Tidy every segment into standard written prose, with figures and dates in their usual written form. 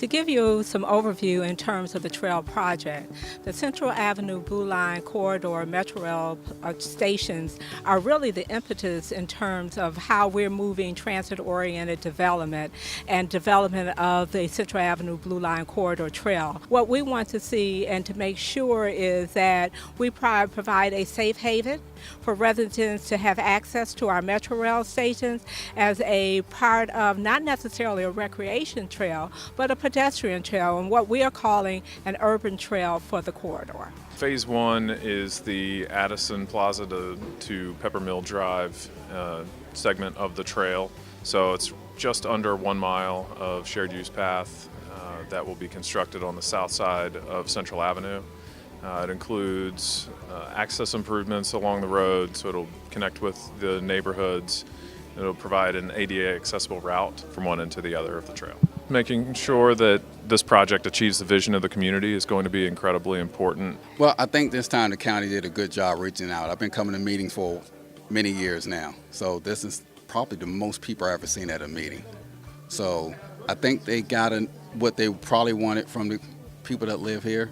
To give you some overview in terms of the trail project, the Central Avenue Blue Line Corridor Metro Rail stations are really the impetus in terms of how we're moving transit-oriented development and development of the Central Avenue Blue Line Corridor Trail. What we want to see and to make sure is that we provide a safe haven for residents to have access to our Metro Rail stations as a part of not necessarily a recreation trail, but a pedestrian trail and what we are calling an urban trail for the corridor. Phase one is the Addison Plaza to Peppermill Drive segment of the trail. So it's just under 1 mile of shared use path that will be constructed on the south side of Central Avenue. It includes access improvements along the road, so it'll connect with the neighborhoods. It'll provide an ADA accessible route from one end to the other of the trail. Making sure that this project achieves the vision of the community is going to be incredibly important. Well, I think this time the county did a good job reaching out. I've been coming to meetings for many years now, so this is probably the most people I've ever seen at a meeting. So I think they got what they probably wanted from the people that live here.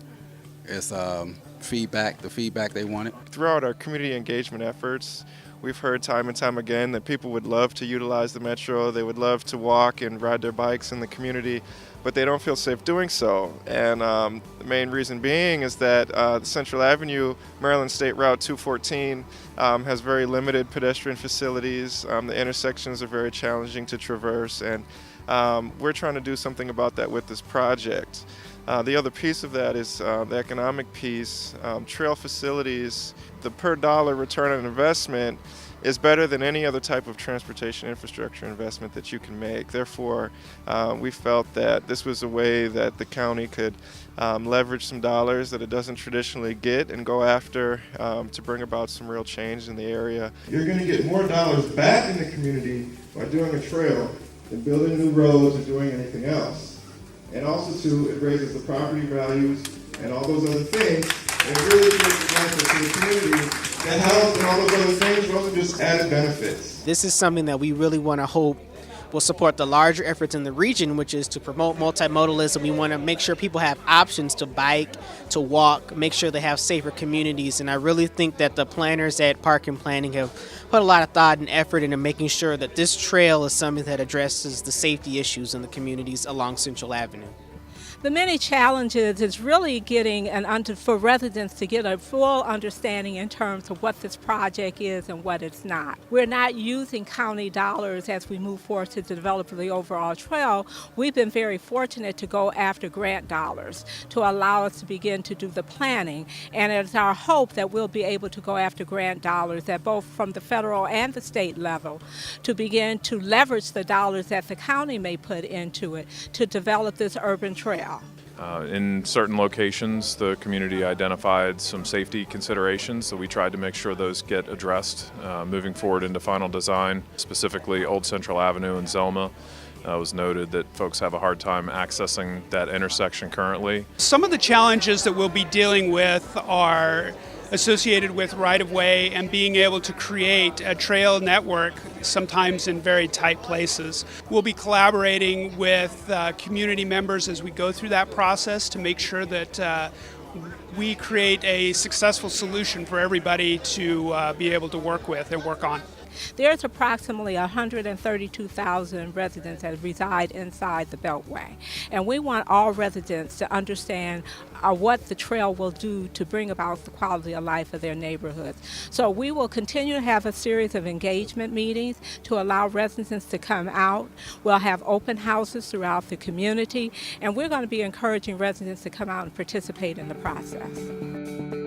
It's the feedback they wanted. Throughout our community engagement efforts, we've heard time and time again that people would love to utilize the Metro. They would love to walk and ride their bikes in the community, but they don't feel safe doing so. And the main reason being is that the Central Avenue, Maryland State Route 214 has very limited pedestrian facilities. The intersections are very challenging to traverse, and we're trying to do something about that with this project. The other piece of that is the economic piece. Trail facilities, the per dollar return on investment is better than any other type of transportation infrastructure investment that you can make. Therefore, we felt that this was a way that the county could leverage some dollars that it doesn't traditionally get and go after to bring about some real change in the area. You're going to get more dollars back in the community by doing a trail than building new roads or doing anything else. And also, too, it raises the property values and all those other things. And it really creates a benefit to the community. The health and all those other things, those are just added benefits. This is something that we really want to hope will support the larger efforts in the region, which is to promote multimodalism. We want to make sure people have options to bike, to walk, make sure they have safer communities. And I really think that the planners at Park and Planning have put a lot of thought and effort into making sure that this trail is something that addresses the safety issues in the communities along Central Avenue. The many challenges is really getting for residents to get a full understanding in terms of what this project is and what it's not. We're not using county dollars as we move forward to develop the overall trail. We've been very fortunate to go after grant dollars to allow us to begin to do the planning. And it's our hope that we'll be able to go after grant dollars at both from the federal and the state level to begin to leverage the dollars that the county may put into it to develop this urban trail. In certain locations, the community identified some safety considerations, so we tried to make sure those get addressed moving forward into final design. Specifically, Old Central Avenue in Zelma was noted that folks have a hard time accessing that intersection currently. Some of the challenges that we'll be dealing with are associated with right-of-way and being able to create a trail network, sometimes in very tight places. We'll be collaborating with community members as we go through that process to make sure that we create a successful solution for everybody to be able to work with and work on. There's approximately 132,000 residents that reside inside the Beltway. And we want all residents to understand what the trail will do to bring about the quality of life of their neighborhoods. So we will continue to have a series of engagement meetings to allow residents to come out. We'll have open houses throughout the community, and we're going to be encouraging residents to come out and participate in the process.